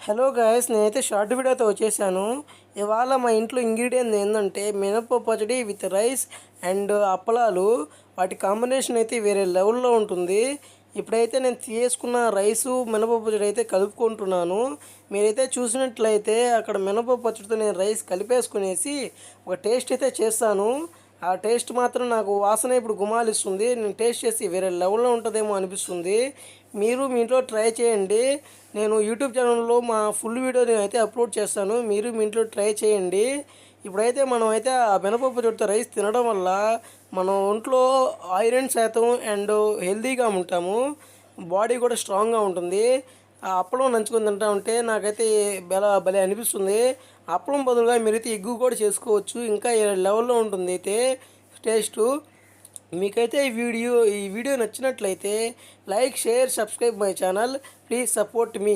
Hello guys, నేనైతే short వీడియోతో వచ్చేసాను. ఇవాళ మా ఇంట్లో ఇంగ్రీడియంట్ ఏంటంటే మినపప్పు పచ్చడి విత్ రైస్ అండ్ అప్పలాలు. వాటి కాంబినేషన్ అయితే వేరే లెవెల్లో ఉంటుంది. ఇప్పుడైతే నేను తీసుకున్న రైసు మినపప్పు పచ్చడి అయితే కలుపుకుంటున్నాను. మీరైతే చూసినట్లయితే అక్కడ మినపప్పు పచ్చడితో నేను రైస్ కలిపేసుకునేసి ఒక టేస్ట్ అయితే చేస్తాను. ఆ టేస్ట్ మాత్రం నాకు వాసన ఇప్పుడు గుమాలిస్తుంది. నేను టేస్ట్ చేసి వేరే లెవెల్లో ఉంటుందేమో అనిపిస్తుంది. మీరు మీ ఇంట్లో ట్రై చేయండి. నేను యూట్యూబ్ ఛానల్లో మా ఫుల్ వీడియోని అయితే అప్లోడ్ చేస్తాను. మీరు మీ ఇంట్లో ట్రై చేయండి. ఇప్పుడైతే మనం అయితే ఆ మినపప్పు చుట్ట రైస్ తినడం వల్ల మనం ఒంట్లో ఐరన్ శాతం అండ్ హెల్తీగా ఉంటాము. బాడీ కూడా స్ట్రాంగ్గా ఉంటుంది. ఆ అప్పలం నంచుకొని తింటా ఉంటే నాకైతే భలే అనిపిస్తుంది. అప్పలం బదులుగా మీరైతే ఎగ్గు కూడా చేసుకోవచ్చు. ఇంకా లెవెల్లో ఉంటుంది అయితే టేస్టు. మీకైతే ఈ వీడియో నచ్చినట్లయితే like, share, subscribe my channel. Please support me.